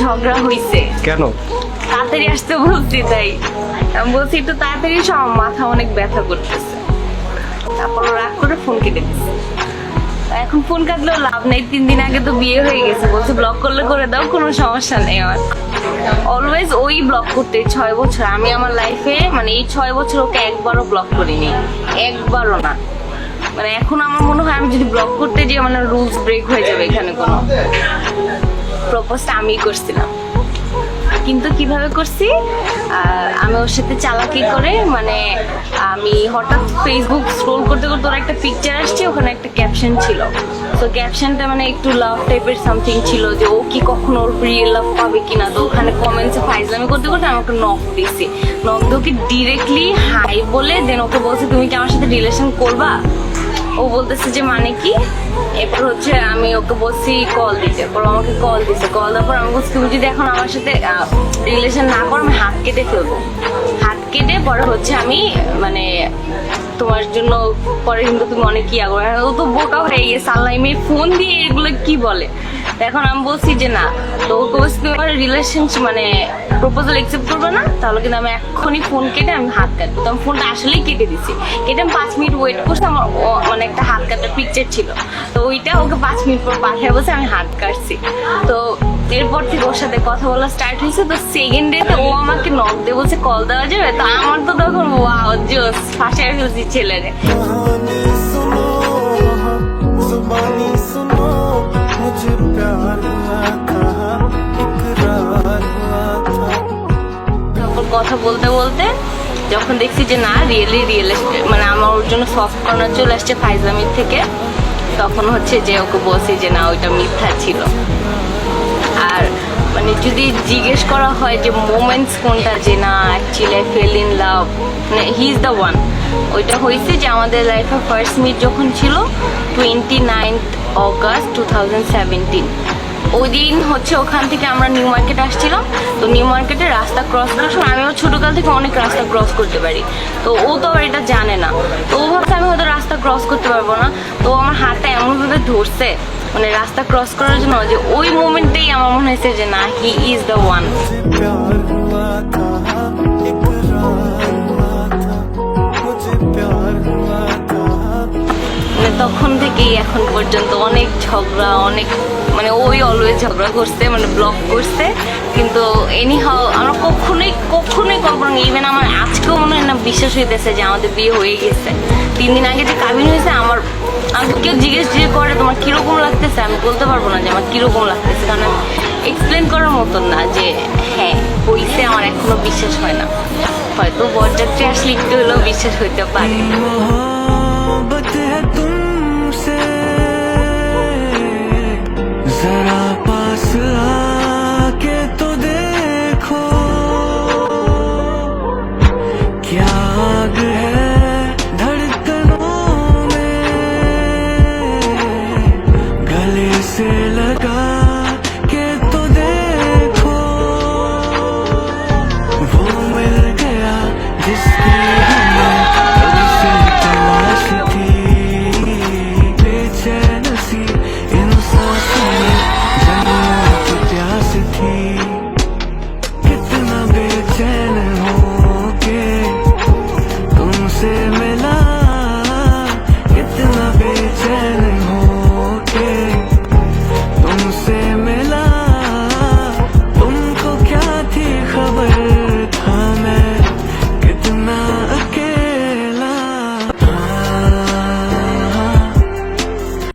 ঝগড়া হইছে। কেন? তাড়াতাড়ি আসতে বলছি, তাই আমি বলছি একটু তাড়াতাড়ি এসো, আমার মাথা অনেক ব্যথা করতেছে। তারপর ও রাগ করে ফোন কেটে দিচ্ছে। এখন ফোন কাটলেও লাভ নেই, 3 দিন আগে তো বিয়ে হয়ে গেছে, বলছে ব্লক করলে করে দাও, কোনো সমস্যা নেই আমার। অলওয়েজ ওই ব্লক করতে 6 বছর আমি আমার লাইফে, মানে এই 6 বছর ওকে একবারও ব্লক করিনি, একবারও না। মানে এখন আমার মনে হয় আমি যদি ব্লক করতে যাই মানে রুলস ব্রেক হয়ে যাবে এখানে। কোনো প্রপোজটা আমিই করছিলাম, কিন্তু কিভাবে করছি, আমি ওর সাথে চালাকি করে, মানে আমি হঠাৎ ফেসবুক স্ক্রোল করতে করতে ওর একটা পিকচার আসছে, ওখানে একটা ক্যাপশন ছিল। তো ক্যাপশনটা মানে একটু লাভ টাইপের সামথিং ছিল, যে ও কি কখনো ওর রিয়েল লাভ পাবে কিনা। তো ওখানে কমেন্টসে ফাইজলামি করতে করতে আমাকে নক দিয়েছি। নক দিয়ে ওকে ডিরেক্টলি হাই বলে দেন ওকে বলছে তুমি কি আমার সাথে রিলেশন করবা। ও বলতেছে যে মানে কি। এরপর হচ্ছে আমি ওকে বলছি কল দিতে, পর আমাকে কল দিছে। কল দেওয়ার পর আমি বলছি তুমি যদি এখন আমার সাথে রিলেশন না করো আমি হাত কেটে ফেলবো। হাত কেটে পরে হচ্ছে আমি মানে তোমার জন্য পরে কিন্তু তুমি অনেক কি আগো। ও তো বোকা হয়ে গেছে, আল্লাহ মেয়ে ফোন দিয়ে এগুলো কি বলে। এখন আমি বলছি যে না, তো ওকে বলছি তুমি আমার রিলেশনশিপ মানে প্রপোজাল অ্যাকসেপ্ট করবে না, তাহলে কিন্তু আমি এক্ষুনি ফোন কেটে আমি হাত কাটবো। তো আমি ফোনটা আসলেই কেটে দিছি। কেটে আমি 5 মিনিট ওয়েট করছি, আমার মানে একটা হাত কাটার পিকচার ছিল, তো ওইটা ওকে 5 মিনিট পর পাঠিয়ে বলছে আমি হাত কাটছি। তো এরপর থেকে ওর সাথে কথা বলা স্টার্ট হয়েছে। তো সেকেন্ড ডেতে ও আমাকে নক দিয়ে বলছে কল দেওয়া যাবে। তো আমার তো তখন ওয়াও জোস, ফাঁসায় ফেলছি ছেলেরে। কথা বলতে বলতে যখন দেখছি যে না রিয়েল মানে আমার ওর জন্য সফট কর্নার চলে আসছে ফাইজলামির থেকে, তখন হচ্ছে যে ওকে বলছি যে না ওইটা মিথ্যা ছিল। আর মানে যদি জিজ্ঞেস করা হয় যে মোমেন্টস কোনটা, যে না actually I fail in love, মানে হি ইজ দ্য ওয়ান, ওইটা হয়েছে যে আমাদের লাইফে ফার্স্ট মিট যখন ছিল 29 অগাস্ট 2017। ওই দিন হচ্ছে ওখান থেকে আমরা নিউ মার্কেট আসছিলাম। তো নিউ মার্কেটে রাস্তা ক্রস করার সময় আমিও ছোটকাল থেকে অনেক রাস্তা ক্রস করতে পারি, তো ও তো আবার এটা জানে না। তো ও ভাবছে আমি হয়তো রাস্তা ক্রস করতে পারবো না, তো আমার হাতটা এমনভাবে ধরছে মানে রাস্তা ক্রস করার জন্য, যে ওই মোমেন্টেই আমার মনে হয়েছে যে না হি ইজ দ্য ওয়ান। মানে তখন থেকেই এখন পর্যন্ত অনেক ঝগড়া, অনেক মানে ওই অলওয়েজ ঝগড়া করছে, মানে ব্লক করছে। কিন্তু এনি হাও আমরা কখনোই কল্পনা, ইভেন আমার আজকেও মনে হয় না বিশ্বাস হইতেছে যে আমাদের বিয়ে হয়ে গেছে। 3 দিন আগে যে কাবিন হয়েছে, আমার কেউ জিজ্ঞেস করে তোমার কিরকম লাগতেছে, আমি বলতে পারবো না যে আমার কিরকম লাগতেছে, কারণ এক্সপ্লেন করার মতন না যে হ্যাঁ হইছে, আমার এখনো বিশ্বাস হয় না। হয়তো বরযাত্রী আসলে একটু হলেও বিশ্বাস হইতে পারে। जरा पास आके तो देखो क्या आग है धड़कनों में, गले से लगा के तो देखो वो मिल गया जिसकी हमें कब से तलाश थी, बेचैन सी इन सांसों में जन्मों की प्यास थी, कितना बेचैन हो के तुमसे मिला, कितना बेचैन हो के तुमसे मिला, तुमको क्या थी खबर